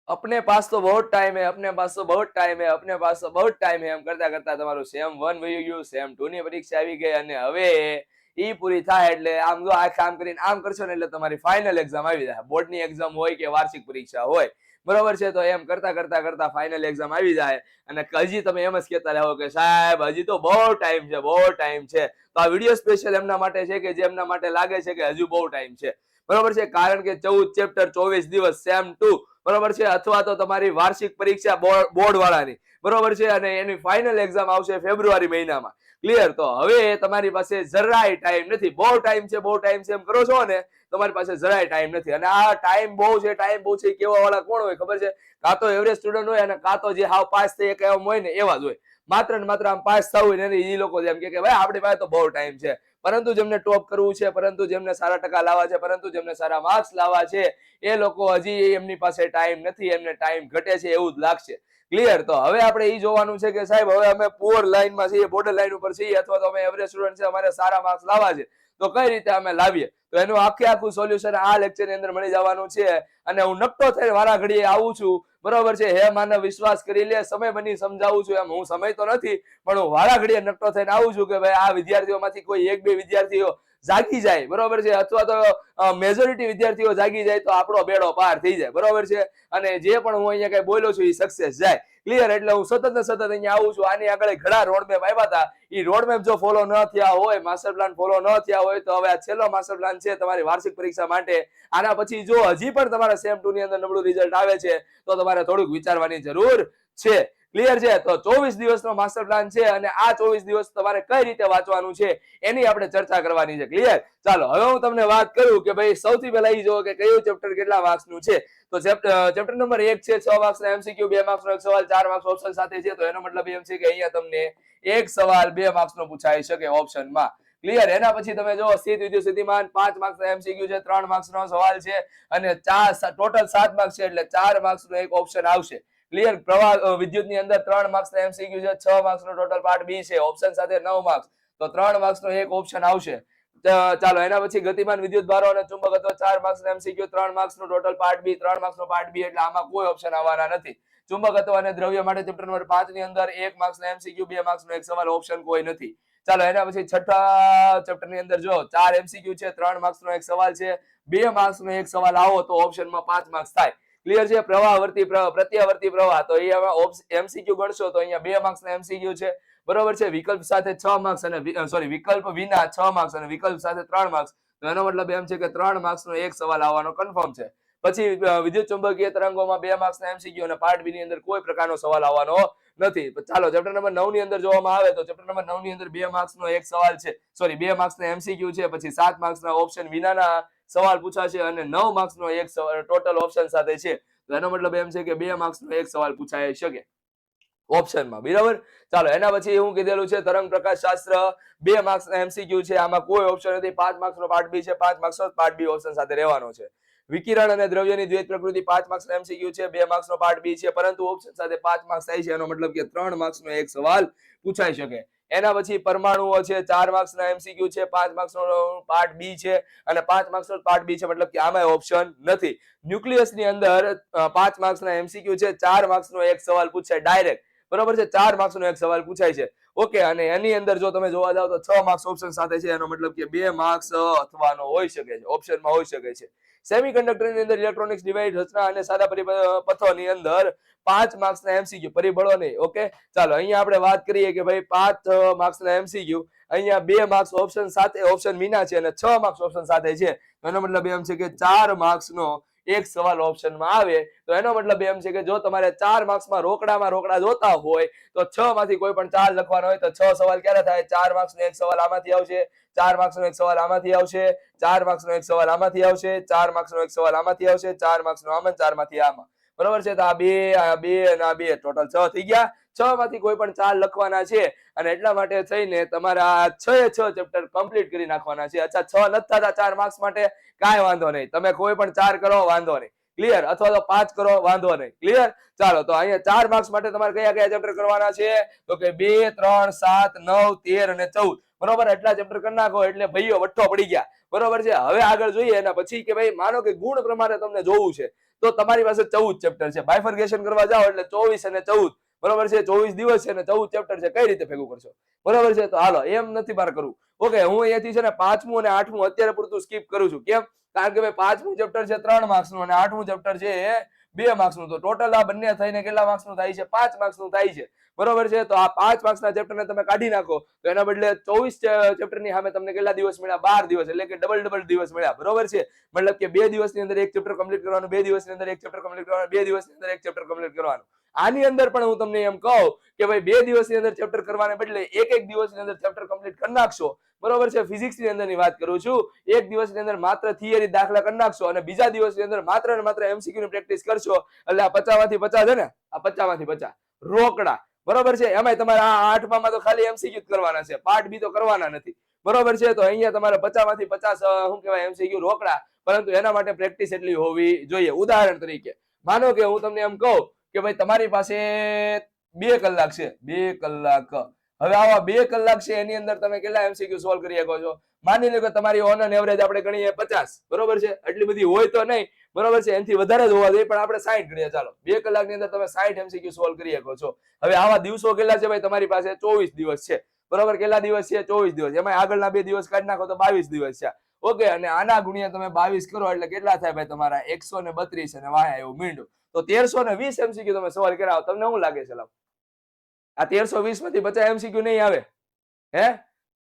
अपने पास तो बहुत टाइम है, अपने पास तो बहुत टाइम है, अपने पास તો બહુ ટાઈમ है એમ કરતા કરતા તમારું સેમ 1 વયું ગયું, સેમ 2 ની પરીક્ષા આવી ગઈ અને હવે ઈ પૂરી થાય એટલે આમ જો આ કામ કરીને આમ કરશો ને એટલે તમારી ફાઇનલ એક્ઝામ આવી જાય. બોર્ડની એક્ઝામ હોય કે વાર્ષિક પરીક્ષા હોય, બરોબર છે. તો એમ કરતા કરતા કરતા ફાઇનલ એક્ઝામ આવી જાય અને હજી તમે એમ જ કહેતા રહો કે સાહેબ હજી તો બહુ ટાઈમ છે, બહુ ટાઈમ છે. તો આ વિડીયો સ્પેશિયલ એમના માટે છે કે જેમના માટે લાગે છે કે હજુ બહુ ટાઈમ છે, બરોબર છે. કારણ કે 14 ચેપ્ટર 24 દિવસ સેમ 2, બરોબર છે. અથવા તો તમારી વાર્ષિક પરીક્ષા બોર્ડ વાળાની, બરોબર છે, અને એની ફાઇનલ એક્ઝામ આવશે ફેબ્રુઆરી મહિનામાં. ક્લિયર? તો હવે તમારી પાસે જરાય ટાઈમ નથી. બહુ ટાઈમ છે, બહુ ટાઈમ છે એમ કરો છો ને, તમારી પાસે જરાય ટાઈમ નથી. અને આ ટાઈમ બહુ છે, ટાઈમ બહુ છે કેવા વાળા કોણ હોય ખબર છે? કાં તો એવરેજ સ્ટુડન્ટ હોય અને કાં તો જે હાવ પાસ થઈ એક એમ હોય ને એવા જ હોય. માત્ર ને માત્ર આમ પાસ થવું હોય ને એ લોકો એમ કે ભાઈ આપણી પાસે તો બહુ ટાઈમ છે. પરંતુ જેમને ટોપ કરવું છે, પરંતુ જેમને સારા ટકા લાવવા છે, પરંતુ જેમને સારા માર્ક્સ લાવવા છે, એ લોકો હજી એમની પાસે ટાઈમ નથી, એમને ટાઈમ ઘટે છે એવું જ લાગશે. ક્લિયર? તો હવે આપણે એ જોવાનું છે કે સાહેબ હવે અમે પુઅર લાઈનમાં છીએ, બોર્ડર લાઈન ઉપર છીએ, અથવા તો અમે એવરેજ સ્ટુડન્ટ છે, અમારે સારા માર્ક્સ લાવવા છે, તો કઈ રીતે અમે લાવીએ? તો એનું આખું સોલ્યુશન આ લેક્ચરની અંદર મળી જવાનું છે. અને હું નકટો થઈને વારા ઘડીએ આવું છું, બરોબર છે. હે માનવ વિશ્વાસ કરી લે, સમય બની સમજાવું છું. એમ હું સમય તો નથી, પણ હું વારા ઘડીએ નકટો થઈને આવું છું કે ભાઈ આ વિદ્યાર્થીઓમાંથી કોઈ એક બે વિદ્યાર્થીઓ જાગી જાય, બરોબર છે, અથવા તો મેજોરિટી વિદ્યાર્થીઓ જાગી જાય તો આપણો બેડો પાર થઈ જાય, બરોબર છે. અને જે પણ હું અહીંયા કઈ બોલ્યો છું એ સક્સેસ જાય. ક્લિયર? એટલે હું સતત ને સતત અહીંયા આવું છું. આની આગળ ઘણા રોડમેપ આવ્યા હતા, એ રોડમેપ જો ફોલો ન થયા હોય, માસ્ટર પ્લાન ફોલો ન થયા હોય, તો હવે આ છેલ્લો માસ્ટર પ્લાન છે તમારી વાર્ષિક પરીક્ષા માટે. આના પછી જો હજી પણ તમારા સેમ 2 ની અંદર નબળું રિઝલ્ટ આવે છે તો તમારે થોડુંક વિચારવાની જરૂર છે. ક્લિયર છે? તો 24 દિવસનો માસ્ટર પ્લાન છે અને આ 24 દિવસ તમારે કઈ રીતે વાંચવાનું છે એની આપણે ચર્ચા કરવાની છે. ક્લિયર? ચાલો હવે હું તમને વાત કરું કે ભાઈ સૌથી પહેલા એ જો કે કયું ચેપ્ટર કેટલા માર્ક્સનું છે. તો ચેપ્ટર નંબર 1 છે 6 માર્ક્સનો MCQ, 2 માર્ક્સનો એક સવાલ, 4 માર્ક્સ ઓપ્શન સાથે છે. તો એનો મતલબ એમ છે કે અહીંયા તમને એક સવાલ 2 માર્ક્સનો પૂછાઈ શકે ઓપ્શનમાં. ક્લિયર? એના પછી તમે જો સ્થિત વિદ્યુત સ્થિતિમાન 5 માર્ક્સનો MCQ છે, 3 માર્ક્સનો સવાલ છે અને ટોટલ 7 માર્ક્સ છે એટલે 4 માર્ક્સનો એક ઓપ્શન આવશે. ક્લિયર? પ્રવાહ વિદ્યુતની અંદર 3 માર્ક્સનો MCQ છે, 6 માર્ક્સનો ટોટલ પાર્ટ બી છે, ઓપ્શન સાથે 9 માર્ક્સ, તો 3 માર્ક્સનો એક ઓપ્શન આવશે. ચાલો એના પછી ગતિમાન વિદ્યુત ભારો અને ચુંબકત્વ 4 માર્ક્સનો MCQ, 3 માર્ક્સનો ટોટલ પાર્ટ બી, 3 માર્ક્સનો પાર્ટ બી, એટલે આમાં કોઈ ઓપ્શન આવવાના નથી. ચુંબકત્વ અને દ્રવ્ય માટે ચેપ્ટર નંબર 5 ની અંદર 1 માર્ક્સનો MCQ, 2 માર્ક્સનો એક સવાલ, ઓપ્શન કોઈ નથી. ચાલો એના પછી છઠ્ઠા ચેપ્ટર ની અંદર જો 4 MCQ છે, 3 માર્ક્સનો એક સવાલ છે, 2 માર્ક્સનો એક સવાલ આવો તો ઓપ્શનમાં 5 માર્ક્સ થાય. ક્લિયર છે? પ્રવાહવર્તી પ્રવાહ, પ્રત્યાવર્તી પ્રવાહ, તો અહીંયા MCQ ગણશો તો અહીંયા 2 માર્ક્સનો MCQ છે, બરોબર છે. વિકલ્પ સાથે 6 માર્ક્સ અને સોરી વિકલ્પ વિના 6 માર્ક્સ અને વિકલ્પ સાથે 3 માર્ક્સ, તો એનો મતલબ એમ છે કે 3 માર્ક્સનો એક સવાલ આવવાનો કન્ફર્મ છે. પછી વિદ્યુત ચુંબકીય તરંગોમાં 2 માર્ક્સના MCQ અને પાર્ટ બી ની અંદર કોઈ પ્રકારનો સવાલ આવવાનો નથી. ચાલો ચેપ્ટર નંબર 9 ની અંદર જોવામાં આવે તો ચેપ્ટર નંબર 9 ની અંદર 2 માર્ક્સનો એક સવાલ છે, સોરી 2 માર્ક્સના MCQ છે, પછી 7 માર્ક્સના ઓપ્શન વિનાના સવાલ પૂછાશે અને 9 માર્ક્સનો એક સવાલ ટોટલ ઓપ્શન સાથે છે. તો એનો મતલબ એમ છે કે 2 માર્ક્સનો એક સવાલ પૂછાઈ શકે ઓપ્શનમાં, બરાબર. ચાલો એના પછી હું કીધેલું છે તરંગ પ્રકાશ શાસ્ત્ર 2 માર્ક્સના MCQ છે, આમાં કોઈ ઓપ્શન નથી. 5 માર્ક્સનો પાર્ટ બી છે, 5 માર્ક્સનો પાર્ટ બી ઓપ્શન સાથે રહેવાનો છે. વિકિરણ અને દ્રવ્યની દ્વૈત પ્રકૃતિ 5 માર્ક્સનો MCQ છે, 2 માર્ક્સનો પાર્ટ બી છે, પરંતુ ઓપ્શન સાથે 5 માર્ક્સ થાય છે, એનો મતલબ કે 3 માર્ક્સનો એક સવાલ પૂછાઈ શકે. એના પછી પરમાણુઓ છે, 4 માર્ક્સના MCQ છે, 5 માર્ક્સનો પાર્ટ બી છે અને 5 માર્ક્સનો પાર્ટ બી છે, મતલબ કે આમાં ઓપ્શન નથી. ન્યુક્લિયસની અંદર 5 માર્ક્સના MCQ છે, 4 માર્ક્સનો એક સવાલ પૂછાય ડાયરેક્ટ, બરોબર છે. 4 માર્ક્સનો એક સવાલ પૂછાય છે. ઓકે, અને એની અંદર જો તમે જોવા જાવ તો 6 માર્ક્સ ઓપ્શન સાથે છે, એનો મતલબ કે 2 માર્ક્સ અથવાનો હોઈ શકે છે, ઓપ્શનમાં હોઈ શકે છે. સેમિકન્ડક્ટરની અંદર ઇલેક્ટ્રોનિક્સ ડિવાઇસ રચના અને સાદા પરિપથોની અંદર 5 માર્ક્સના MCQ, પરિબળો નહીં. ઓકે, ચાલો અહીંયા આપણે વાત કરીએ કે ભાઈ 5 માર્ક્સના MCQ, અહીંયા 2 માર્ક્સ ઓપ્શન સાથે, ઓપ્શન વિના છે અને 6 માર્ક્સ ઓપ્શન સાથે છે. એનો મતલબ એમ છે કે 4 માર્ક્સનો એક સવાલ ઓપ્શનમાં આવે. તો એનો મતલબ એમ છે કે જો તમારે 4 માર્ક્સમાં રોકડા જોતા હોય તો 6 માંથી કોઈ પણ 4 લખવાનો હોય તો 6 સવાલ ક્યારે થાય? 4 માર્ક્સનો એક સવાલ આમાંથી આવશે, 4 માર્ક્સનો એક સવાલ આમાંથી આવશે, 4 માર્ક્સનો એક સવાલ આમાંથી આવશે, 4 માર્ક્સનો એક સવાલ આમાંથી આવશે, 4 માર્ક્સનો આમાં, 4 માંથી આમાં, બરોબર છે. તો આ 2 અને આ 2 ટોટલ 6 થઈ ગયા. 6 માંથી કોઈ પણ 4 લખવાના છે અને એટલા માટે થઈને તમારા 6 ચેપ્ટર કમ્પ્લીટ કરી નાખવાના છે. અચ્છા 6 નથી થતા 4 માર્ક્સ માટે, કાંઈ વાંધો નહીં, તમે કોઈ પણ 4 કરો વાંધો નહીં. ક્લિયર? અથવા તો 5 કરો વાંધો નહીં. ક્લિયર? ચાલો તો અહીંયા 4 માર્ક્સ માટે તમારે કયા કયા ચેપ્ટર કરવાના છે? તો કે 2, 3, 7, 9, 13 અને 14. બરોબર, એટલા ચેપ્ટર કરી નાખો એટલે ભાઈઓ વઠ્ઠો પડી ગયા. બરોબર છે. હવે આગળ જોઈએ એના પછી કે ભાઈ માનો કે ગુણ પ્રમાણે તમને જોવું છે તો તમારી પાસે 14 ચેપ્ટર છે. બાયફર્ગેશન કરવા જાઓ એટલે 24 અને 14, બરોબર છે, 24 દિવસ છે અને 14 ચેપ્ટર છે. કઈ રીતે ભેગું કરશો? બરોબર છે. તો હાલો, એમ નથી મારે કરવું. ઓકે, હું અહીંયાથી છે ને 5મું અને 8મું અત્યારે પૂરતું સ્કીપ કરું છું. કેમ? કારણ કે ભાઈ 5મું ચેપ્ટર છે 3 માર્ક્સનું અને 8મું ચેપ્ટર છે 2 માર્ક્સનું. તો ટોટલ આ બંને થઈને કેટલા માર્ક્સનું થાય છે? 5 માર્ક્સનું થાય છે. બરોબર છે. તો આ 5 માર્ક્સના ચેપ્ટરને તમે કાઢી નાખો તો એના બદલે 24 ચેપ્ટરની સામે તમને કેટલા દિવસ મળ્યા? 12 દિવસ, એટલે કે ડબલ દિવસ મળ્યા. બરોબર છે. મતલબ કે 2 દિવસની અંદર એક ચેપ્ટર કમ્પ્લીટ કરવાનું, 2 દિવસની અંદર એક ચેપ્ટર કમ્પ્લીટ કરવાનું, 2 દિવસની અંદર એક ચેપ્ટર કમ્પ્લીટ કરવાનું. આની અંદર પણ હું તમને એમ કહું કે ભાઈ 2 દિવસની અંદર ચેપ્ટર કરવાને બદલે એક દિવસની અંદર ચેપ્ટર કમ્પ્લીટ કરી નાખશો. બરોબર છે. ફિઝિક્સની અંદરની વાત કરું છું. એક દિવસની અંદર માત્ર થિયરી દાખલા કરી નાખશો અને બીજા દિવસની અંદર માત્ર ને માત્ર એમસીક્યુ ની પ્રેક્ટિસ કરશો એટલે આ 50 માંથી 50 છે ને, આ 50 માંથી 50 રોકડા. બરોબર છે. એમાંય તમારે આ 8માં તો ખાલી એમસીક્યુ કરવાના છે, પાર્ટ બી તો કરવાના નથી. બરોબર છે. તો અહીંયા તમારે 50 માંથી 50 શું કહેવાય એમસીક્યુ રોકડા, પરંતુ એના માટે પ્રેક્ટિસ એટલી હોવી જોઈએ. ઉદાહરણ તરીકે માનો કે હું તમને એમ કહું કે ભાઈ તમારી પાસે 2 કલાક છે, 2 કલાક. હવે આવા 2 કલાક છે એની અંદર તમે કેટલા એમસીક્યુ સોલ્વ કરી શકો છો? માની લો કે તમારી ઓન એન એવરેજ આપણે ગણીએ 50. બરોબર છે. એટલી બધી હોય તો નહીં, બરોબર છે, એનાથી વધારે જ હોવા જોઈએ, પણ આપણે 60 ગણીએ. ચાલો, 2 કલાકની અંદર તમે 60 એમસીક્યુ સોલ્વ કરી શકો છો. હવે આવા દિવસો કેટલા છે ભાઈ? તમારી પાસે 24 દિવસ છે. બરોબર, કેટલા દિવસ છે? 24 દિવસ. એમાં આગળના 2 દિવસ કાઢી નાખો તો 22 દિવસ છે. ઓકે, અને આના ગુણ્યા તમે 22 કરો એટલે કેટલા થાય ભાઈ? તમારા 132 અને વાયા એવું મીંડું. તો 1320 એમસીક્યુ તમે સોલ્વ કરાવો. તમને શું લાગે છે? આ 1320 માંથી 50 એમસીક્યુ નહીં આવે? હે?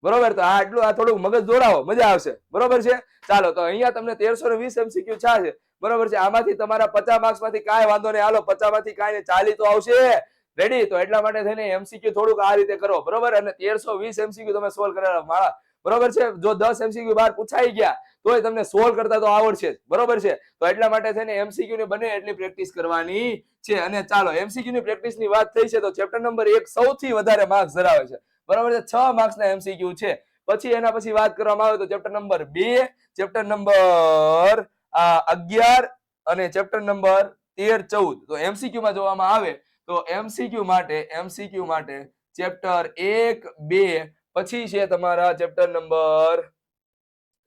બરોબર. તો આ થોડું મગજ દોડાવો, મજા આવશે. બરોબર છે. ચાલો, તો અહીંયા તમને 1320 એમસીક્યુ છે. બરોબર છે. આમાંથી તમારા 50 માર્ક્સ માંથી કાંઈ વાંધો નહીં, હાલો 50 માંથી કાંઈ 40 તો આવશે. રેડી? તો એટલા માટે થઈને એમસીક્યુ થોડુંક આ રીતે કરો. બરોબર, અને 1320 એમસીક્યુ તમે સોલ્વ કરેલા માળા. બરોબર છે. જો 10 એમસીક્યુ બહાર પૂછાઈ ગયા તોય તમને સોલ્વ કરતા તો આવડશે જ. બરોબર છે. તો એટલા માટે થઈને એમસીક્યુ ની બને એટલી પ્રેક્ટિસ કરવાની છે. અને ચાલો, એમસીક્યુ ની પ્રેક્ટિસ ની વાત થઈ છે તો ચેપ્ટર નંબર 1 સૌથી વધારે માર્ક્સ ધરાવે છે. બરોબર છે. 6 માર્ક્સના એમસીક્યુ છે. પછી એના પછી વાત કરવામાં આવે તો ચેપ્ટર નંબર 2, ચેપ્ટર નંબર 11 અને ચેપ્ટર નંબર 13, 14. તો એમસીક્યુ માં જોવામાં આવે તો એમસીક્યુ માટે ચેપ્ટર 1, 2, પછી છે તમારા ચેપ્ટર નંબર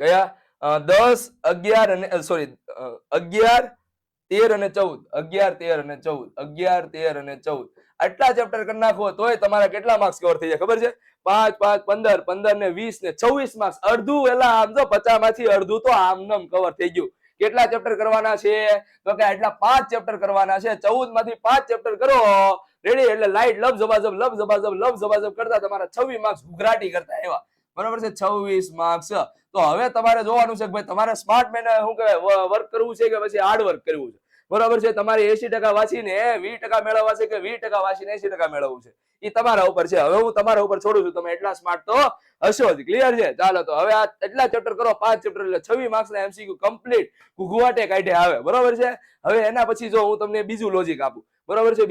કયા? 10, 11 અને સોરી 11, 13 અને 14, 11, 13 અને 14, 11, 13 અને 14. આટલા ચેપ્ટર કરી નાખો તોય તમારા કેટલા માર્ક્સ કવર થઈ જાય ખબર છે? 5, 5, 15, 15 ને 20 ને 26 માર્ક્સ. અડધું એલા આમ તો 50 માંથી અડધું તો આમનામ કવર થઈ ગયું. કેટલા ચેપ્ટર કરવાના છે? તો કે આટલા 5 ચેપ્ટર કરવાના છે. 14 માંથી 5 ચેપ્ટર કરો. રેડી? એટલે લાઈટ લબ કરતા તમારા 26 માર્ક્સ ઘુઘરાટી કરતા એવા. બરોબર છે. 26 માર્ક્સ. તો હવે તમારે જોવાનું છે કે ભાઈ તમારે સ્માર્ટ મેન શું કહેવાય વર્ક કરવું છે કે પછી હાર્ડ વર્ક કરવું છે? બરોબર છે. તમારે 80% વાંચીને 20% મેળવવા છે કે 20% વાંચીને 80% મેળવવું છે? એ તમારા ઉપર છે. હવે હું તમારા ઉપર છોડું છું. તમે એટલા સ્માર્ટ તો હશો જ. ક્લિયર છે? ચાલો, તો હવે આ એટલા ચેપ્ટર કરો, 5 ચેપ્ટર એટલે 26 માર્ક્સના એમસીક્યુ કમ્પ્લીટ ઘુઘવાટે કાઢે આવે. બરોબર છે. હવે એના પછી જો હું તમને બીજું લોજિક આપું. બરોબર છે.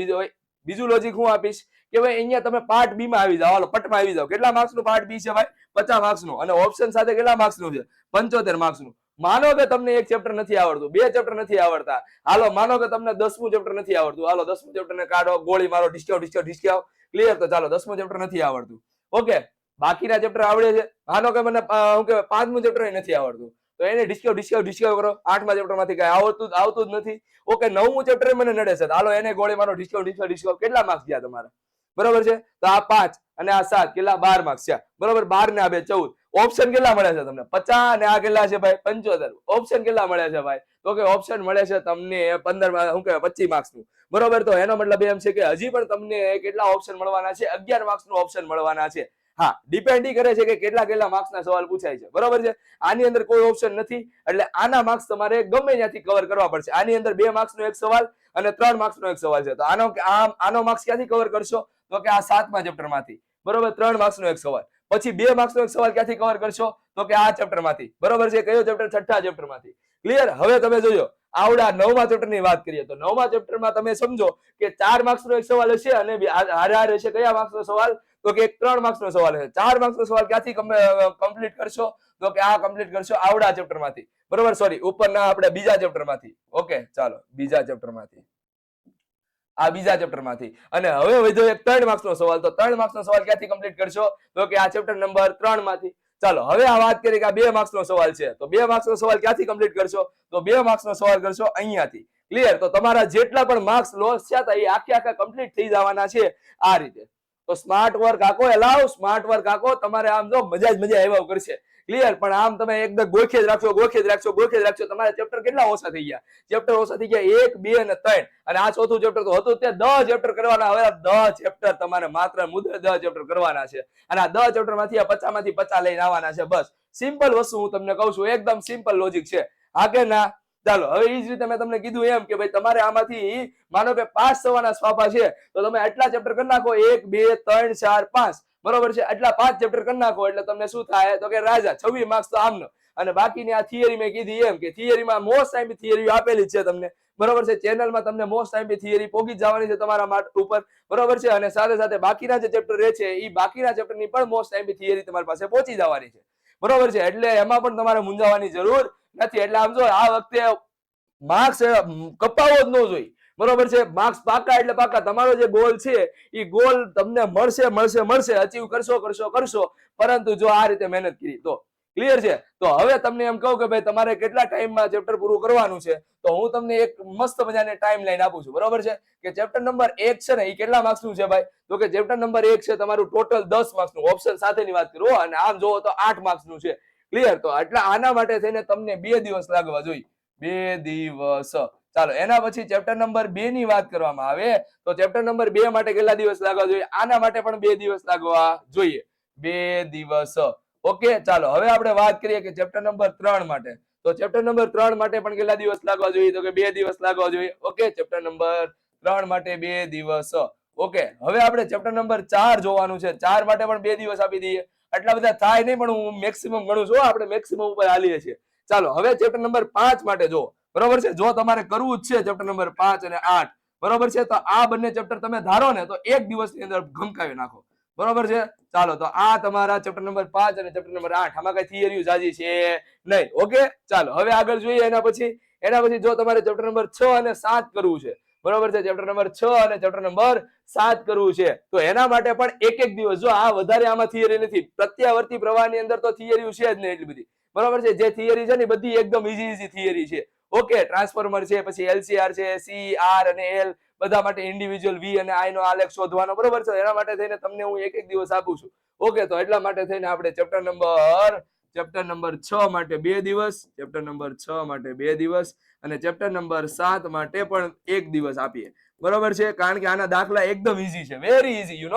બીજું લોજિક હું આપીશ કે ભાઈ અહીંયા તમે પાર્ટ બી માં આવી જાઓ. હાલો, પટમાં આવી જાઓ. કેટલા માર્ક્સનું પાર્ટ બી છે ભાઈ? 50 માર્ક્સનું. અને ઓપ્શન સાથે કેટલા માર્ક્સનું છે? 75 માર્ક્સનું. માનો કે તમને એક ચેપ્ટર નથી આવડતું, 2 ચેપ્ટર નથી આવડતા. હાલો, માનો કે તમને 10મું ચેપ્ટર નથી આવડતું. હાલો, 10મું ચેપ્ટર ને કાઢો, ગોળી મારો, ડિસ્કાઉન્ટ. ક્લિયર? તો ચાલો, 10મું ચેપ્ટર નથી આવડતું. ઓકે, બાકીના ચેપ્ટર આવડે છે. માનો કે મને શું કહેવાય 5મું ચેપ્ટર નથી આવડતું, તો એને ડિસ્કાઉન્ટ કરો. 8મા ચેપ્ટર માંથી કઈ આવતું જ નથી. ઓકે, 9મું ચેપ્ટર મને નડે છે. હાલો, એને ગોળી મારો, ડિસ્કાઉન્ટ. કેટલા માર્ક્સ ગયા તમારા? બરોબર છે. તો આ 5 અને આ 7 કેટલા? 12 માર્ક્સ છે. બરોબર, 12 ને આ 2 14. ઓપ્શન કેટલા મળે છે તમને? 50 અને આ કેટલા છે ભાઈ? 75. ઓપ્શન કેટલા મળે છે ભાઈ? તો કે ઓપ્શન મળે છે તમને 15 શું કહેવાય 25 માર્ક્સનું. બરોબર. તો એનો મતલબ એમ છે કે હજી પણ તમને કેટલા ઓપ્શન મળવાના છે? 11 માર્ક્સનું ઓપ્શન મળવાના છે. હા, ડિપેન્ડ કરે છે કે કેટલા માર્ક્સના સવાલ પૂછાય છે. બરોબર છે. આની અંદર કોઈ ઓપ્શન નથી એટલે આના માર્ક્સ તમારે ગમે ત્યાંથી કવર કરવા પડશે. આની અંદર 2 માર્ક્સનો એક સવાલ અને 3 માર્ક્સનો એક સવાલ છે. તો આનો માર્ક્સ ક્યાંથી કવર કરશો? તો કે આ 7મા ચેપ્ટરમાંથી. બરોબર, 3 માર્ક્સનો એક સવાલ. પછી 2 માર્ક્સનો એક સવાલ ક્યાંથી કવર કરશો? તો કે આ ચેપ્ટરમાંથી. બરોબર છે. કયો ચેપ્ટર? 6થા ચેપ્ટરમાંથી. ક્લિયર? હવે તમે જોજો, આવડા 9મા ચેપ્ટરની વાત કરીએ તો 9મા ચેપ્ટરમાં તમે સમજો કે 4 માર્ક્સનો એક સવાલ હશે અને હારે હશે કયા માર્ક્સનો સવાલ? તો કે 3 માર્ક્સનો સવાલ હશે. 4 માર્ક્સનો સવાલ ક્યાંથી કમ્પ્લીટ કરશો? તો કે આ કમ્પ્લીટ કરશો આવડા ચેપ્ટરમાંથી. બરોબર, સોરી ઉપરના આપણે બીજા ચેપ્ટરમાંથી. ઓકે, ચાલો, બીજા ચેપ્ટરમાંથી. આ બીજા ચેપ્ટર માંથી. અને હવે વધ્યો એક 3 માર્ક્સ નો સવાલ. તો 3 માર્ક્સ નો સવાલ ક્યાંથી કમ્પ્લીટ કરશો? તો કે આ ચેપ્ટર નંબર 3 માંથી. ચાલો હવે આ વાત કરીએ કે આ 2 માર્ક્સ નો સવાલ છે, તો 2 માર્ક્સ નો સવાલ ક્યાંથી કમ્પ્લીટ કરશો? તો 2 માર્ક્સ નો સવાલ કરશો અહીંયાથી. ક્લિયર? તો તમારા જેટલા પણ માર્ક્સ લોસ થયા હતા એ આખા કમ્પ્લીટ થઈ જવાના છે આ રીતે. તો સ્માર્ટ વર્ક આખો એલાવ, સ્માર્ટ વર્ક આખો તમારે આમ જો મજા આવ્યા કરશે. ક્લિયર? પણ આમ તમે એકદમ ગોખે જ રાખશો. તમારા ચેપ્ટર કેટલા ઓછા થઈ ગયા? ચેપ્ટર ઓછા થઈ ગયા 1, 2 અને 3. અને આ ચોથું ચેપ્ટર તો હતું તે 10 ચેપ્ટર કરવાના. હવે 10 ચેપ્ટર તમારે માત્ર મુદ્દે 10 ચેપ્ટર કરવાના છે. અને આ 10 ચેપ્ટર માંથી આ 50 માંથી 50 લઈને આવવાના છે. બસ સિમ્પલ વસ્તુ હું તમને કહું છું, એકદમ સિમ્પલ લોજિક છે. હા કે ના? ચાલો હવે એ જ રીતે મેં તમને કીધું એમ કે ભાઈ તમારે આમાંથી માનો કે 5 થવાના સ્વાપા છે, તો તમે આટલા ચેપ્ટર કરી નાખો 1, 2, 3, 4, 5. બરોબર છે? આટલા 5 ચેપ્ટર કરી નાખો એટલે તમને શું થાય? તો કે રાજા 26 માર્ક્સ તો આમનો. અને બાકીની આ થિયરી મેં કીધી એમ કે થિયરીમાં મોસ્ટ ટાઈમ થિયરી આપેલી છે તમને. બરોબર છે? ચેનલમાં તમને મોસ્ટ ટાઈમ થિયરી પોગી જવાની છે તમારા ઉપર. બરોબર છે? અને સાથે સાથે બાકીના જે ચેપ્ટર રહે છે એ બાકીના ચેપ્ટરની પણ મોસ્ટ ટાઈમ થિયરી તમારી પાસે પહોંચી જવાની છે. બરોબર છે? એટલે એમાં પણ તમારે મૂંઝાવાની જરૂર નથી. એટલે આમ જો આ વખતે માર્ક્સ કપાવો જ ન જોઈએ. બરોબર છે? માર્ક્સ પાકા એટલે પાકા. તમારો જે ગોલ છે એ ગોલ તમને મળશે. અચીવ કરશો. પરંતુ જો આ રીતે મહેનત કરી તો. ક્લિયર છે? તો હવે તમને એમ કહું કે ભાઈ તમારે કેટલા ટાઈમમાં ચેપ્ટર પૂરું કરવાનું છે, તો હું તમને એક મસ્ત મજાની ટાઈમ લાઈન આપું છું. બરોબર છે? કે ચેપ્ટર નંબર 1 છે ને એ કેટલા માર્ક્સ નું છે ભાઈ? તો કે ચેપ્ટર નંબર 1 છે તમારું ટોટલ 10 માર્ક્સ નું. ઓપ્શન સાથેની વાત કરું અને આમ જોવો તો 8 માર્ક્સ નું છે. ક્લિયર? તો એટલે આના માટે થઈને તમને 2 દિવસ લાગવા જોઈએ. 2 દિવસ. ચાલો એના પછી ચેપ્ટર નંબર 2 ની વાત કરવામાં આવે તો ચેપ્ટર નંબર 2 માટે કેટલા દિવસ લાગવા જોઈએ? આના માટે પણ 2 દિવસ લાગવા જોઈએ. 2 દિવસ. ઓકે, ચાલો હવે આપણે વાત કરીએ કે ચેપ્ટર નંબર 3 માટે. તો ચેપ્ટર નંબર 3 માટે પણ કેટલા દિવસ લાગવા જોઈએ? તો કે 2 દિવસ લાગવા જોઈએ. ઓકે, ચેપ્ટર નંબર 3 માટે 2 દિવસ. ઓકે, હવે આપણે ચેપ્ટર નંબર 4 જોવાનું છે. 4 માટે પણ 2 દિવસ આપી દઈએ. આટલા બધા થાય નહીં પણ હું મેક્સિમમ ગણું છું. આપણે મેક્સિમમ ઉપર હાલીએ છીએ. ચાલો હવે ચેપ્ટર નંબર 5 માટે જો. બરોબર છે? જો તમારે કરવું જ છે ચેપ્ટર નંબર 5 અને 8. બરોબર છે? તો આ બંને ચેપ્ટર તમે ધારો ને તો એક દિવસની અંદર ઘમકાવી નાખો. બરોબર છે? ચાલો તો આ તમારા ચેપ્ટર નંબર 5 અને ચેપ્ટર નંબર 8. આમાં કઈ થિયરી જાજી છે નહીં. ઓકે, ચાલો હવે આગળ જોઈએ. એના પછી જો તમારે ચેપ્ટર નંબર 6 અને 7 કરવું છે. બરોબર છે? ચેપ્ટર નંબર 6 અને ચેપ્ટર નંબર 7 કરવું છે તો એના માટે પણ એક દિવસ. જો આ વધારે આમાં થિયરી નથી. પ્રત્યાવર્તી પ્રવાહની અંદર તો થિયરી છે જ નહીં એટલી બધી. બરોબર છે? જે થિયરી છે ને બધી એકદમ ઈઝી થિયરી છે. ઓકે, ટ્રાન્સફોર્મર છે, પછી LCR છે, C, R અને L બધા માટે ઇન્ડિવિડ્યુઅલ V અને I નો આલેખ શોધવાનો. બરોબર છે? એના માટે થઈને તમને હું એક દિવસ આપું છું. ઓકે, તો એટલા માટે થઈને આપણે ચેપ્ટર નંબર 6 માટે 2 દિવસ, ચેપ્ટર નંબર 6 માટે 2 દિવસ અને ચેપ્ટર નંબર 7 માટે પણ 1 દિવસ આપીએ. બરોબર છે? કારણ કે આના દાખલા એકદમ ઈઝી છે, વેરી ઈઝી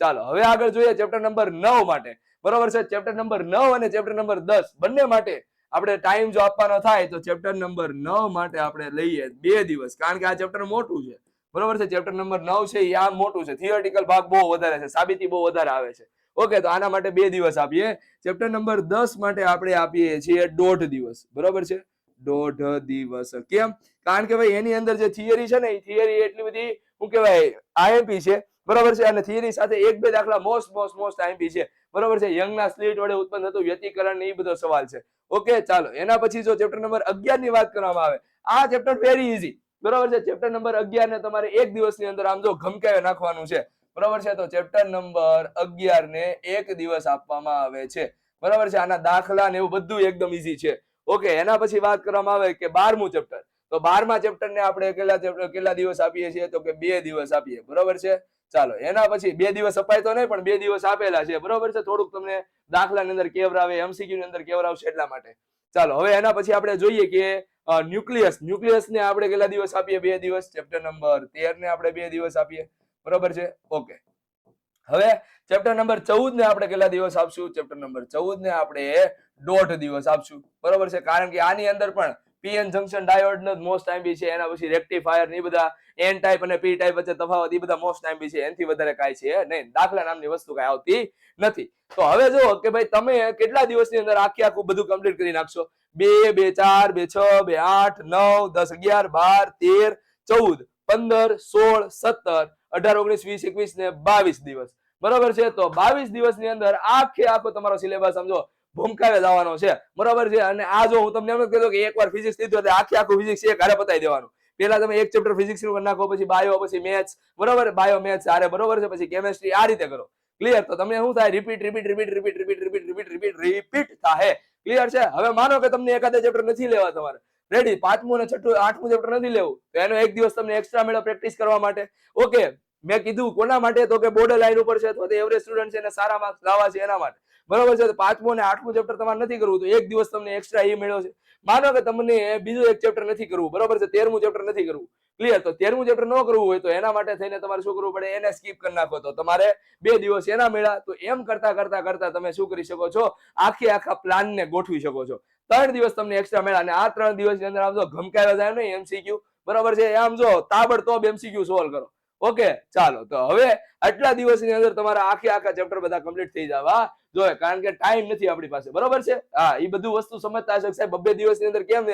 ચાલો હવે આગળ જોઈએ ચેપ્ટર નંબર 9 માટે. બરોબર છે? ચેપ્ટર નંબર 9 અને ચેપ્ટર નંબર 10 બંને માટે આપણે ટાઈમ જો આપવાનો થાય તો ચેપ્ટર નંબર 9 માટે આપણે લઈએ 2 દિવસ. કારણ કે આ ચેપ્ટર મોટું છે. બરોબર છે? ચેપ્ટર નંબર 9 છે એ આ મોટું છે. થિયોરિટિકલ ભાગ બહુ વધારે છે, સાબિતી બહુ વધારે આવે છે. ઓકે, તો આના માટે 2 દિવસ આપીએ. ચેપ્ટર નંબર 10 માટે આપણે આપીએ છીએ 1.5 દિવસ. બરોબર છે? 1.5 દિવસ. કેમ? કારણ કે ભાઈ એની અંદર જે થિયરી છે ને એ થિયરી એટલી બધી શું કહેવાય IMP છે. બરોબર છે? અને થિયરી સાથે 1-2 દાખલા મોસ્ટ IMP છે. બરોબર છે? યંગના સ્લિટ વડે ઉત્પન્ન થતું વ્યતિકરણ ને એ બધો સવાલ છે. ઓકે, ચાલો એના પછી જો ચેપ્ટર નંબર 11 ની વાત કરવામાં આવે, આ ચેપ્ટર વેરી ઈઝી. બરોબર છે? ચેપ્ટર નંબર 11 ને તમારે 1 દિવસની અંદર આમ જો ઘમકાવી નાખવાનું છે. બરોબર છે? તો ચેપ્ટર નંબર 11 ને 1 દિવસ આપવામાં આવે છે. બરોબર છે? આના દાખલા ને એવું બધું એકદમ ઈઝી છે. ઓકે, એના પછી વાત કરવામાં આવે કે 12મું ચેપ્ટર. તો 12મા ચેપ્ટર ને આપણે કેટલા દિવસ આપીએ છીએ? તો કે 2 દિવસ આપીએ. બરોબર છે? ચાલો એના પછી 2 દિવસ અપાય તો નહીં પણ 2 દિવસ આપેલા છે. બરોબર છે? થોડુંક તમને દાખલાની અંદર કેવરાવે, MCQ ની અંદર કેવરાવશે એટલા માટે. ચાલો હવે એના પછી આપણે જોઈએ કે ન્યુક્લિયસ ને આપણે કેટલા દિવસ આપીએ? 2 દિવસ. ચેપ્ટર નંબર 13 ને આપણે 2 દિવસ આપીએ. બરોબર છે? ઓકે, હવે ચેપ્ટર નંબર 14 ને આપણે કેટલા દિવસ આપશું? ચેપ્ટર નંબર 14 ને આપણે 1.5 દિવસ આપશું. બરોબર છે? કારણ કે આની અંદર પણ PN જંક્શન ડાયોડ નો મોસ્ટ IMP છે. એના પછી રેક્ટિફાયર ને બધા N ટાઈપ અને P ટાઈપ વચ્ચે તફાવત એ બધા મોસ્ટ IMP છે. એનાથી વધારે કાંઈ છે નહીં. દાખલા નામની વસ્તુ કાંઈ આવતી નથી. તો હવે જો કે ભાઈ તમે કેટલા દિવસની અંદર આખું બધું કમ્પ્લીટ કરી નાખશો? 2, 2, 4, 2, 6, 2, 8, 9, 10, 11, 12, 13, 14, 15, 16, 17, 18, 19, 20, 21 ને 22 દિવસ. બરોબર છે? તો 22 દિવસની અંદર આખો તમારો સિલેબસ સમજો ભૂમકાવે જવાનો છે. બરોબર છે? અને આ જો હું તમને એમ કહેતો કે એકવાર ફિઝિક્સ લીધું એટલે આખું ફિઝિક્સ એક હારે પતાવી દેવાનું. પેલા તમે એક ચેપ્ટર ફિઝિક્સ નું કરી નાખો, પછી બાયો, પછી મેથ્સ, બરોબર, બાયો મેથ્સ આરે, બરોબર છે, પછી કેમેસ્ટ્રી, આ રીતે કરો. ક્લિયર? તો તમને શું થાય? Repeat repeat repeat repeat repeat repeat repeat repeat repeat થાય. ક્લિયર છે? હવે માનો કે તમને એકાદા ચેપ્ટર નથી લેવા, તમારે રેડી, 5મું અને 6ઠું 8મું ચેપ્ટર નથી લેવું, તો એનો એક દિવસ તમને એક્સ્ટ્રા મેળો પ્રેક્ટિસ કરવા માટે. ઓકે, મેં કીધું કોના માટે? તો કે બોર્ડર લાઈન ઉપર છે અથવા એવરેજ સ્ટુડન્ટ છે અને સારા માર્ક્સ લાવવા છે એના માટે, બરોબર છે. તો 5મું અને 8મું ચેપ્ટર તમારે નથી કરવું, તો એક દિવસ તમને એક્સ્ટ્રા એ મેળો છે. માનો કે તમને બીજું એક ચેપ્ટર નથી કરવું, બરોબર છે, 13મું ચેપ્ટર નથી કરવું. ક્લિયર? તો 13મું ચેપ્ટર ન કરવું હોય તો એના માટે થઈને તમારે શું કરવું પડે? એને સ્કીપ કરી નાખો, તો તમારે 2 દિવસ એના મેળા. તો એમ કરતા કરતા કરતા તમે શું કરી શકો છો? આખા પ્લાન ને ગોઠવી શકો છો. 3 દિવસ તમને એક્સ્ટ્રા મેળા, અને આ 3 દિવસની અંદર આમ જો ઘમકાવ્યા જાય નહીં એમસીક્યુ, બરોબર છે, આમ જો તાબડતોબ એમસીક્યુ સોલ્વ કરો. ઓકે, ચાલો. તો હવે આટલા દિવસની અંદર તમારા આખા ચેપ્ટર બધા કમ્પ્લીટ થઈ જવા જોઈએ, કારણ કે ટાઈમ નથી આપણી પાસે, બરોબર છે. હા, એ બધું વસ્તુ સમજતા હશે સાહેબ, 2 દિવસની અંદર કેમ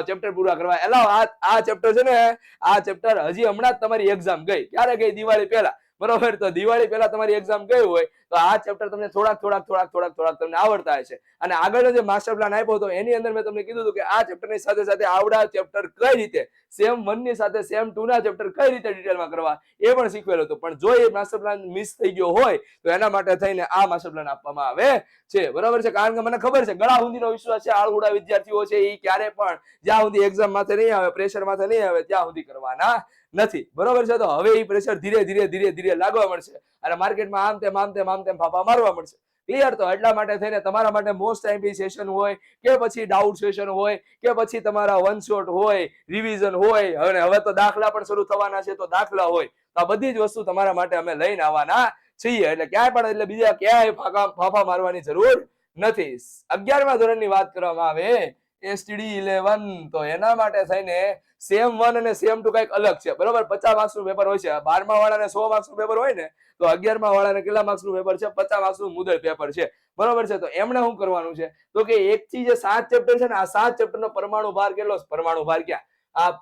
ચેપ્ટર પૂરા કરવા? એલા આ ચેપ્ટર છે ને, આ ચેપ્ટર હજી હમણાં જ તમારી એક્ઝામ ગઈ. ક્યારે ગઈ? દિવાળી પહેલા, બરોબર. તો દિવાળી પહેલા તમારી એક્ઝામ ગઈ હોય તો આ ચેપ્ટર તમને થોડાક તમને આવડતા હશે. અને આગળનો જે માસ્ટર પ્લાન આપ્યો હતો એની અંદર મેં તમને કીધું હતું કે આ ચેપ્ટરની સાથે સાથે આવડા ચેપ્ટર કઈ રીતે સેમ 1 ની સાથે સેમ 2 ના ચેપ્ટર કઈ રીતે ડિટેલમાં કરવા એ પણ શીખવેલું હતું. પણ જો એ માસ્ટર પ્લાન મિસ થઈ ગયો હોય તો એના માટે થઈને આ માસ્ટર પ્લાન આપવામાં આવે છે, બરોબર છે. કારણ કે મને ખબર છે ગળા હુંદીનો વિશ્વાસ છે, આળહુડા વિદ્યાર્થીઓ છે એ ક્યારે પણ જ્યાં સુધી એક્ઝામ માથે નહીં આવે, પ્રેશર માથે નહીં આવે ત્યાં સુધી કરવાના નથી, બરોબર છે. તો હવે એ પ્રેશર ધીરે ધીરે લાગવા મળશે અને માર્કેટમાં આમ તેમ ફાફા મારવા મળશે. ક્લિયર? તો એટલા માટે થઈને તમારા માટે મોસ્ટ આઈએમપી સેશન હોય કે પછી ડાઉટ સેશન હોય કે પછી તમારા વન શોટ હોય, રિવિઝન હોય, અને હવે તો દાખલા પણ શરૂ થવાના છે, તો દાખલા હોય, તો આ બધી જ વસ્તુ તમારા માટે અમે લઈને આવવાના છીએ. એટલે ક્યાંય પણ એટલે બીજા ક્યાંય ફાફા મારવાની જરૂર નથી. 11મા ધોરણની વાત કરવામાં આવે STD 11, તો એના માટે થઈને સેમ 1 અને સેમ 2 કઈક અલગ છે, બરોબર. 50 માર્ક્સનું પેપર હોય છે. 12મા વાળાને 100 માર્ક્સનું પેપર હોય ને, તો 11મા વાળાને કેટલા માર્ક્સનું પેપર છે? 50 માર્ક્સનું મુદલ પેપર છે, બરોબર છે. તો એમણે શું કરવાનું છે? તો કે 1 થી જે 7 ચેપ્ટર છે ને, આ 7 ચેપ્ટરનો પરમાણુ ભાર કેટલો? પરમાણુ ભાર ક્યાં? આ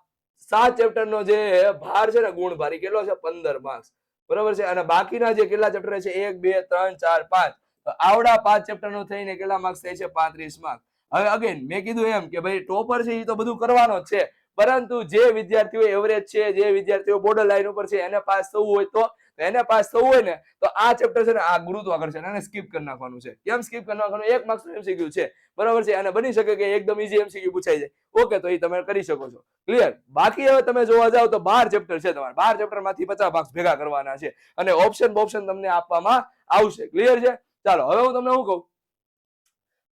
7 ચેપ્ટરનો જે ભાર છે ને, ગુણ ભાર, કેટલો છે? 15 માર્ક્સ, બરોબર છે. અને બાકીના જે કેટલા ચેપ્ટર છે? 1 2 3 4 5, તો આવડા 5 ચેપ્ટરનો થઈને કેટલા માર્ક્સ થાય છે? 35 માર્ક્સ. હવે અગેન મેં કીધું એમ કે ભાઈ ટોપર છે એ તો બધું કરવાનો જ છે, પરંતુ જે વિદ્યાર્થીઓ એવરેજ છે, જે વિદ્યાર્થીઓ બોર્ડર લાઈન ઉપર છે, એને પાસ થવું હોય તો એને પાસ થવું હોય ને તો આ ચેપ્ટર છે ને, આ ગુરુત્વાકર્ષણ, એને સ્કીપ કરી નાખવાનું છે. કેમ સ્કીપ કરી નાખવાનું? 1 માર્ક્સનું એમસીક્યુ છે, બરોબર છે. અને બની શકે કે એકદમ ઈઝી એમસીક્યુ પૂછાઈ જાય. ઓકે, તો એ તમે કરી શકો છો. ક્લિયર? બાકી હવે તમે જોવા જાવ તો 12 ચેપ્ટર છે તમારે, 12 ચેપ્ટરમાંથી 50 માર્ક્સ ભેગા કરવાના છે અને ઓપ્શન તમને આપવામાં આવશે. ક્લિયર છે? ચાલો, હવે હું તમને શું કહું,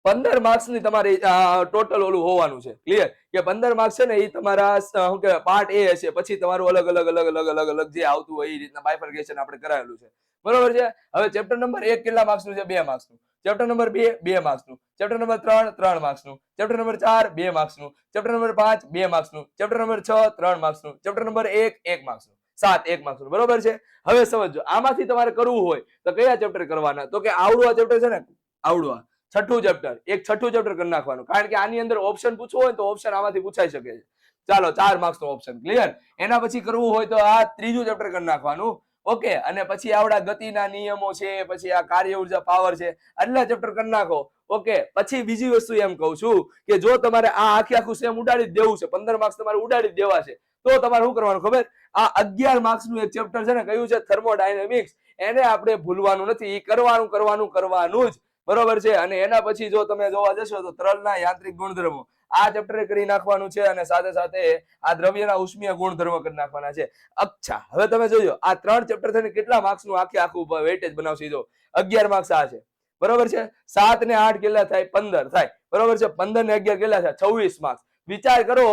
15 માર્ક્સની તમારી ટોટલ ઓલું હોવાનું છે. ક્લિયર? કે 15 માર્ક્સ છે ને એ તમારા શું કહેવાય પાર્ટ એ હશે, પછી તમારું અલગ જે આવતું હોય એ રીતના બાયફર્ગેશન આપણે કરાયેલું છે, બરોબર છે. હવે ચેપ્ટર નંબર 1 કેટલા માર્ક્સનું છે? 2 માર્ક્સનું. ચેપ્ટર નંબર 2 2 માર્ક્સનું. ચેપ્ટર નંબર 3 3 માર્ક્સનું. ચેપ્ટર નંબર 4 2 માર્ક્સનું. ચેપ્ટર નંબર 5 2 માર્ક્સનું. ચેપ્ટર નંબર 6 3 માર્ક્સનું. ચેપ્ટર નંબર 1 1 માર્ક્સનું. 7 1 માર્ક્સનું, બરોબર છે. હવે સમજો, આમાંથી તમારે કરવું હોય તો કયા ચેપ્ટર કરવાના? તો કે આવડું આ ચેપ્ટર છે ને, આવડું આ 6ઠું ચેપ્ટર, એક 6ઠું ચેપ્ટર કરી નાખવાનું, કારણ કે આની અંદર ઓપ્શન પૂછવું હોય તો ઓપ્શન આમાંથી પૂછાઈ શકે છે. ચાલો, 4 માર્ક્સનો ઓપ્શન. ક્લિયર? એના પછી કરવું હોય તો આ 3જું ચેપ્ટર કરી નાખવાનું. ઓકે, અને પછી આવડા ગતિના નિયમો છે, પછી આ કાર્ય ઉર્જા પાવર છે, આટલા ચેપ્ટર કરી નાખો. ઓકે, પછી બીજી વસ્તુ એમ કહું છું કે જો તમારે આ આખું સેમ ઉડાડી જ દેવું છે, 15 માર્ક્સ તમારે ઉડાડી જ દેવા છે, તો તમારે શું કરવાનું ખબર? આ 11 માર્ક્સનું એક ચેપ્ટર છે ને, કયું છે? થર્મોડાયનેમિક્સ. એને આપણે ભૂલવાનું નથી, કરવાનું જ, બરોબર છે. અને એના પછી જો તમે જોવા જશો તો તરલના યાંત્રિક ગુણધર્મો આ ચેપ્ટર કરી નાખવાનું છે, અને સાથે સાથે આ દ્રવ્યના ઉષ્મીય ગુણધર્મો કરી નાખવાના છે. અચ્છા, હવે તમે જોજો આ 3 ચેપ્ટર થઈને કેટલા માર્ક્સનું આખું વેટેજ બનાવશે. જો 11 માર્ક્સ આ છે, બરોબર છે. 7 ને 8 કેટલા થાય? 15 થાય, બરોબર છે. 15 ને 11 કેટલા થાય? 26 માર્ક્સ. વિચાર કરો,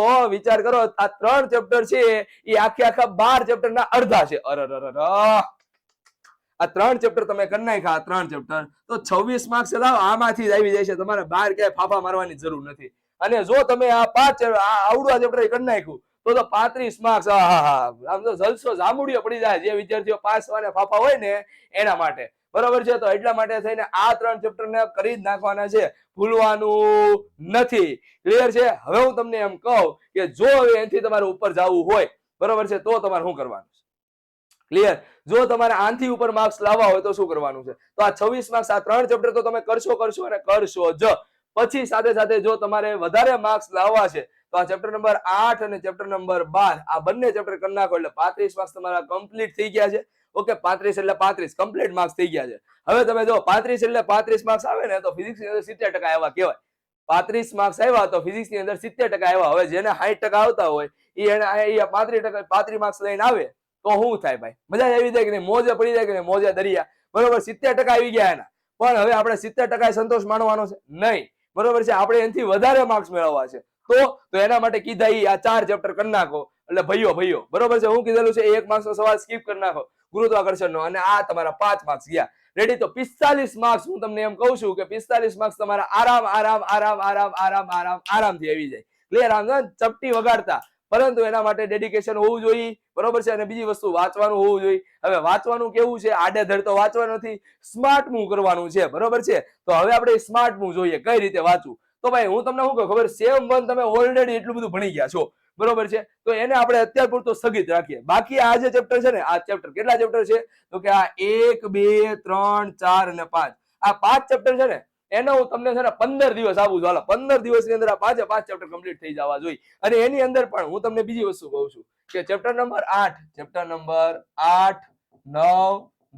આ 3 ચેપ્ટર છે એ આખા 12 ચેપ્ટરના અડધા છે. આ 3 ચેપ્ટર તમે કરી નાખ્યા, આ 3 ચેપ્ટર, તો 26 માર્ક્સ આમાંથી જ આવી જાય છે. તમારે બહાર ક્યાંય ફાફા મારવાની જરૂર નથી. અને જો તમે આ 5 આવડું આ ચેપ્ટર કરી નાખ્યું તો 35 માર્ક્સ, આમ તો જલસો જામુડીઓ પડી જાય જે વિદ્યાર્થીઓ પાસ થવાના ફાફા હોય ને એના માટે, બરોબર છે. તો એટલા માટે થઈને આ 3 ચેપ્ટર ને કરી જ નાખવાના છે, ભૂલવાનું નથી. ક્લિયર છે? હવે હું તમને એમ કહું કે જો હવે એનાથી તમારે ઉપર જવું હોય, બરોબર છે, તો તમારે શું કરવાનું છે? ક્લિયર? જો તમારે આનથી ઉપર માર્ક્સ લાવવા હોય તો શું કરવાનું છે? તો આ 26 માર્ક્સ, આ 3 ચેપ્ટર તો તમે કરશો અને કરશો જ. પછી સાથે સાથે જો તમારે વધારે માર્ક્સ લાવવા છે તો આ ચેપ્ટર નંબર 8 અને ચેપ્ટર નંબર 12 આ બંને ચેપ્ટર કરી નાખો એટલે 35 માર્ક્સ તમારા કમ્પ્લીટ થઈ ગયા છે. ઓકે, 35 એટલે 35 કમ્પ્લીટ માર્ક્સ થઈ ગયા છે. હવે તમે જો 35 એટલે 35 માર્ક્સ આવે ને તો ફિઝિક્સ ની અંદર 70% આવ્યા કહેવાય. 35 માર્ક્સ આવ્યા તો ફિઝિક્સ ની અંદર 70% આવ્યા. હવે જેને 60% આવતા હોય એને 35 માર્ક્સ લઈને આવે તો શું થાય ભાઈ? મજા આવી જાય કે નહીં? મોજે પડી જાય કે નહીં? મોજે દરિયા. બરોબર, 70% આવી ગયા એના. પણ હવે આપણે 70% સંતોષ માનવાનો છે નહીં. બરોબર છે, આપણે એનાથી વધારે માર્ક્સ મેળવવા છે. તો એના માટે કીધા આ 4 ચેપ્ટર કરી નાખો. એટલે ભાઈઓ બરોબર છે, હું કીધેલું છે 1 માર્ક્સ નો સવાલ સ્કીપ કરી નાખો ગુરુત્વાકર્ષણનો, અને આ તમારા 5 માર્ક્સ ગયા. રેડી? તો 45 માર્ક્સ હું તમને એમ કહું છું કે 45 માર્ક્સ તમારા આરામથી આવી જાય. ક્લિયર? આમ ચપટી વગાડતા. પરંતુ એના માટે ડેડિકેશન હોવું જોઈએ. બરોબર છે, અને બીજી વસ્તુ વાંચવાનું હોવું જોઈએ. હવે વાંચવાનું કેવું છે? આડેધડ તો વાંચવાનું નથી, સ્માર્ટ મૂવ કરવાનું છે. બરોબર છે, તો હવે આપણે સ્માર્ટ મૂવ જોઈએ કઈ રીતે વાંચવું. તો ભાઈ હું તમને શું કહું ખબર? સેમ 1 તમે ઓલરેડી એટલું બધું ભણી ગયા છો. બરોબર છે, તો એને આપણે અત્યાર પૂરતો સ્થગિત રાખીએ. બાકી આ જે ચેપ્ટર છે ને, આ ચેપ્ટર કેટલા ચેપ્ટર છે? તો કે આ 1 2 3 4 અને 5 આ 5 ચેપ્ટર છે ને, એનો હું તમને છે ને 15 દિવસ આપું છું. હાલો, 15 દિવસની અંદર આ 5 ચેપ્ટર કમ્પ્લીટ થઈ જવા જોઈએ. અને એની અંદર પણ હું તમને બીજી વસ્તુ કહું છું કે ચેપ્ટર નંબર 8 9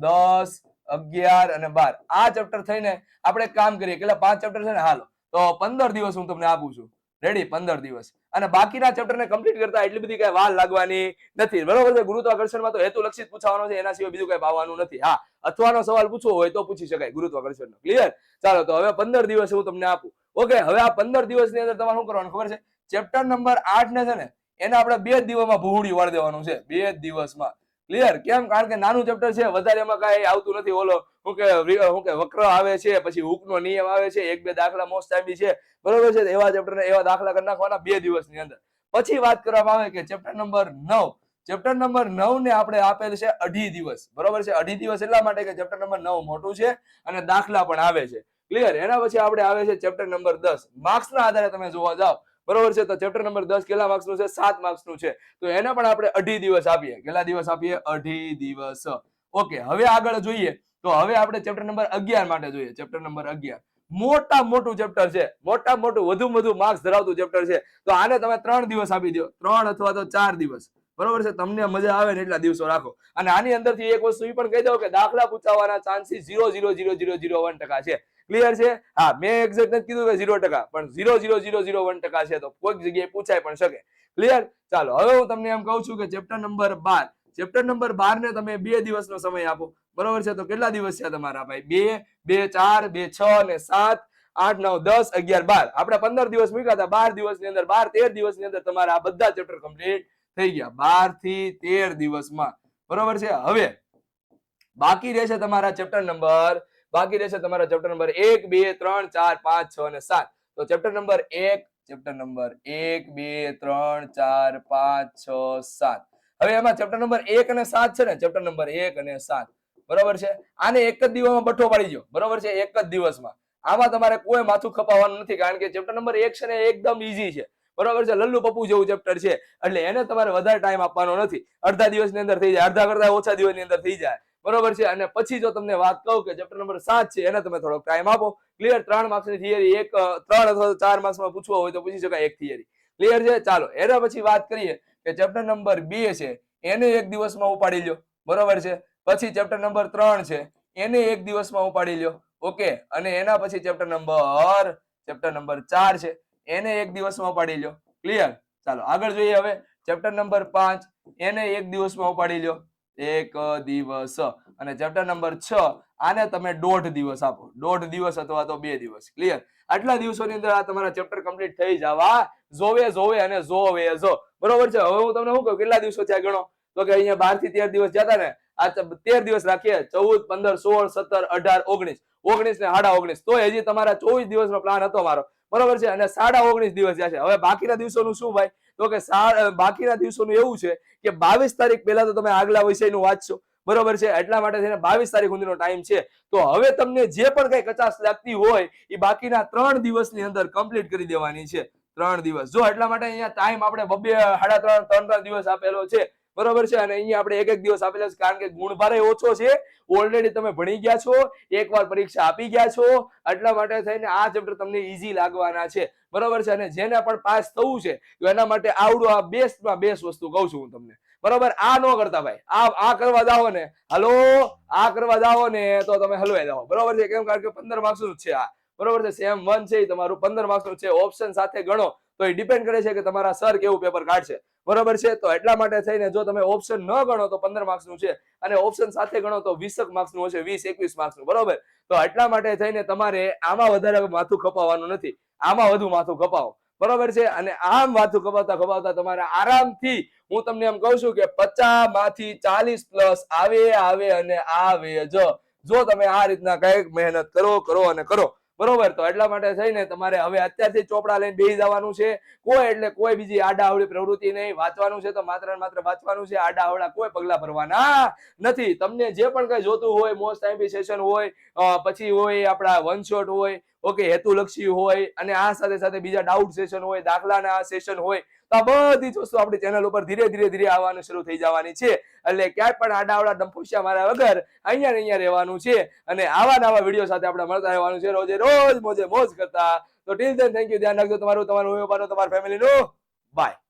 10 11 અને 12 આ ચેપ્ટર થઈને આપણે કામ કરીએ. કેટલા 5 ચેપ્ટર છે ને? હાલો, તો 15 દિવસ હું તમને આપું છું. રેડી? 15 દિવસ. અને બાકીના ચેપ્ટરને કમ્પ્લીટ કરતા એટલી બધી કઈ વાર લાગવાની નથી. બરોબર છે, ગુરુત્વાકર્ષણમાં તો હેતુલક્ષિત પૂછવાનો છે, એના સિવાય બીજું કઈ આવવાનું નથી. હા, અથવાનો સવાલ પૂછવો હોય તો પૂછી શકાય ગુરુત્વાકર્ષણનો. ક્લિયર? ચાલો, તો હવે 15 દિવસ હું તમને આપું. ઓકે, હવે આ 15 દિવસની અંદર તમારે શું કરવાનું ખબર છે? ચેપ્ટર નંબર 8 ને છે ને એને આપણે 2 દિવસમાં ભૂહુડી વાળી દેવાનું છે. 2 દિવસમાં. ક્લિયર? કેમ? કારણ કે નાનું ચેપ્ટર છે, વધારે એમાં કઈ આવતું નથી. ઓલો શું કે વક્ર આવે છે, પછી હૂકનો નિયમ આવે છે, 1-2 દાખલા મોસ્ટ ટાઈમ છે. બરોબર છે, એવા ચેપ્ટર ને એવા દાખલા કરી નાખવાના 2 દિવસની અંદર. પછી વાત કરવામાં આવે કે ચેપ્ટર નંબર 9 ને આપણે આપેલ છે 2.5 દિવસ. બરોબર છે, 2.5 દિવસ એટલા માટે કે ચેપ્ટર નંબર 9 મોટું છે અને દાખલા પણ આવે છે. ક્લિયર? એના પછી આપણે આવે છે ચેપ્ટર નંબર 10. માર્ક્સ ના આધારે તમે જોવા જાવ. બરોબર છે, તો ચેપ્ટર નંબર 10 કેટલા માર્ક્સ નું છે? 7 માર્ક્સ નું છે. તો એને પણ આપણે 2.5 દિવસ આપીએ. કેટલા દિવસ આપીએ? 2.5 દિવસ. ઓકે, હવે આગળ જોઈએ તો હવે આપણે ચેપ્ટર નંબર 11 માટે જોઈએ. ચેપ્ટર નંબર 11 મોટું ચેપ્ટર છે, મોટું વધુ માર્ક્સ ધરાવતું ચેપ્ટર છે. તો આને તમે 3 દિવસ આપી દો, 3 અથવા તો 4 દિવસ. બરોબર છે, તમને મજા આવે ને એટલા દિવસો રાખો. અને આની અંદરથી એક વસ્તુ એ પણ કહી દઉં કે દાખલા પૂછાવાના ચાન્સીસ 0.00001% છે. ક્લિયર છે? હા, મેં એક્ઝેક્ટ નથી કીધું કે 0%, પણ 0.00001% છે. તો કોઈક જગ્યાએ પૂછાય પણ શકે. ક્લિયર? ચાલો, હવે હું તમને એમ કહું છું કે ચેપ્ટર નંબર 12 ને તમે 2 દિવસનો સમય આપો. બરોબર છે, તો કેટલા દિવસ છે તમારા ભાઈ? 2 2 4 2 6 ને 7 8 9 10 11 12 આપણે 15 દિવસ મૂક્યા હતા. 12 દિવસની અંદર 13 દિવસની અંદર તમારા આ બધા ચેપ્ટર કમ્પ્લીટ થઈ ગયા. 12 થી 13 દિવસમાં. બરોબર છે, હવે બાકી રહેશે તમારા ચેપ્ટર નંબર 1 2 3 4 5 6 અને 7. તો ચેપ્ટર નંબર 1 2 3 4 5 6 7. હવે એમાં ચેપ્ટર નંબર 1 અને 7 છે ને, ચેપ્ટર નંબર 1 અને 7. બરોબર છે, આને એક જ દિવસમાં બઠ્ઠો પાડી દો. બરોબર છે, એક જ દિવસમાં. આમાં તમારે કોઈ માથું ખપાવવાનું નથી, કારણ કે ચેપ્ટર નંબર 1 છે ને એકદમ ઈઝી છે. બરોબર છે, લલ્લુ પપ્પુ જેવું ચેપ્ટર છે, એટલે એને તમારે વધારે ટાઈમ આપવાનો નથી. અડધા દિવસની અંદર થઈ જાય, અડધા કરતા ઓછા દિવસની અંદર થઈ જાય. બરોબર છે, અને પછી જો તમને વાત કહું કે ચેપ્ટર નંબર 7 છે, એને તમે થોડોક ટાઈમ આપો. ક્લિયર? 3 માર્ક્સની થિયરી 3 અથવા 4 માર્ક્સમાં પૂછવો હોય તો પૂછી શકાય એક થિયરી. ક્લિયર છે? ચાલો, એના પછી વાત કરીએ કે ચેપ્ટર નંબર 2 છે, એને એક દિવસમાં ઉપાડી લો. બરોબર છે, પછી ચેપ્ટર નંબર 3 છે, એને એક દિવસમાં ઉપાડી લો. ઓકે, અને એના પછી ચેપ્ટર નંબર 4 છે, એને એક દિવસમાં ઉપાડી લો. ક્લિયર? ચાલો આગળ જોઈએ. હવે ચેપ્ટર નંબર 5 એને એક દિવસમાં ઉપાડી લો, 1 દિવસ. અને ચેપ્ટર નંબર 6 આને તમે 1.5 દિવસ આપો, 1.5 દિવસ અથવા તો 2 દિવસ. ક્લિયર? આટલા દિવસોની અંદર આ તમારા ચેપ્ટર કમ્પ્લીટ થઈ જવા જોવે અને જો. બરોબર છે, હવે હું તમને શું કહું કેટલા દિવસો થયા ગણો. તો કે અહીંયા 12 થી 13 દિવસ જતા ને, આ 13 દિવસ રાખીએ, 14 15 16 17 18 19 19 ને 19.5, તો હજી તમારા 24 દિવસનો પ્લાન હતો મારો. બરોબર છે, અને 19.5 દિવસ જશે. હવે બાકીના દિવસોનું શું ભાઈ? તો કે બાકીના દિવસોનું એવું છે કે 22 તારીખ પહેલા તો તમે આગલા વિષયનું વાંચશો. બરોબર છે, એટલા માટે થઈને 22 તારીખ સુધીનો ટાઈમ છે. તો હવે તમને જે પણ કઈ કચાશ લાગતી હોય એ બાકીના 3 દિવસની અંદર કમ્પ્લીટ કરી દેવાની છે. 3 દિવસ જો, એટલા માટે અહીંયા ટાઈમ આપણે 2 3.5 દિવસ આપેલો છે. બરોબર છે. અને અહીંયા આપણે એક દિવસ આપેલા છે કારણ કે ગુણભારે ઓછો છે. ઓલરેડી તમે ભણી ગયા છો, એકવાર પરીક્ષા આપી ગયા છો, એટલા માટે થઈને આ ચેપ્ટર તમને ઈઝી લાગવાના છે. બરોબર છે. અને જેને પણ પાસ થવું છે તો એના માટે આવડું આ બેસ્ટમાં બેસ્ટ વસ્તુ કહું છું હું તમને. બરોબર, આ ન કરતા ભાઈ, આ કરવા જાઓ ને, હલો, આ કરવા જાઓ ને તો તમે હલવાઈ જાઓ. બરોબર છે. કેમ? કારણ કે 15 માર્ક્સનું છે આ. બરોબર છે. સેમ 1 છે એ તમારું 15 માર્ક્સનું છે. ઓપ્શન સાથે ગણો તો એ ડિપેન્ડ કરે છે કે તમારા સર કેવું પેપર કાઢશે. બરોબર છે. તો એટલા માટે થઈને જો તમે ઓપ્શન ન ગણો તો 15 માર્ક્સનું છે, અને ઓપ્શન સાથે ગણો તો 20 માર્ક્સનું હશે, 20-21 માર્ક્સનું. બરોબર. તો એટલા માટે થઈને તમારે આમાં વધારે માથું ખપાવવાનું નથી, આમાં વધુ માથું ખપાવો. બરોબર છે. અને આમ માથું ખપાવતા ખપાવતા તમારે આરામથી હું તમને એમ કહું છું કે 50 માંથી 40 પ્લસ આવે અને આવે જ, જો તમે આ રીતના કઈક મહેનત કરો અને કરો. બરોબર. તો એટલા માટે થઈને તમારે હવે અત્યારથી ચોપડા લઈને બેસી જવાનું છે. કોઈ બીજી આડાઅવળી પ્રવૃત્તિ નહીં. વાંચવાનું છે તો માત્ર ને માત્ર વાંચવાનું છે. આડાઅવળા કોઈ પગલા ભરવાના નથી. તમને જે પણ કઈ જોતું હોય, મોસ્ટ ટાઈમ સેશન હોય, પછી હોય આપણા વન શોટ હોય, ઓકે, હેતુલક્ષી હોય, અને આ સાથે સાથે બીજા ડાઉટ સેશન હોય, દાખલાના સેશન હોય, તો આ બધી જ વસ્તુ આપણી ચેનલ ઉપર ધીરે ધીરે આવવાનું શરૂ થઈ જવાની છે. એટલે ક્યાંય પણ આડાઅવળા ડંફોશિયા માર્યા વગર અહીંયા ને અહીંયા રહેવાનું છે. અને આવા નવા વિડીયો સાથે આપણે મળતા રહેવાનું છે, રોજે રોજ મોજે મોજ કરતા. તો ટીલ ધેન, થેન્ક યુ. ધ્યાન રાખજો તમારું, તમારું ફેમિલીનું. બાય.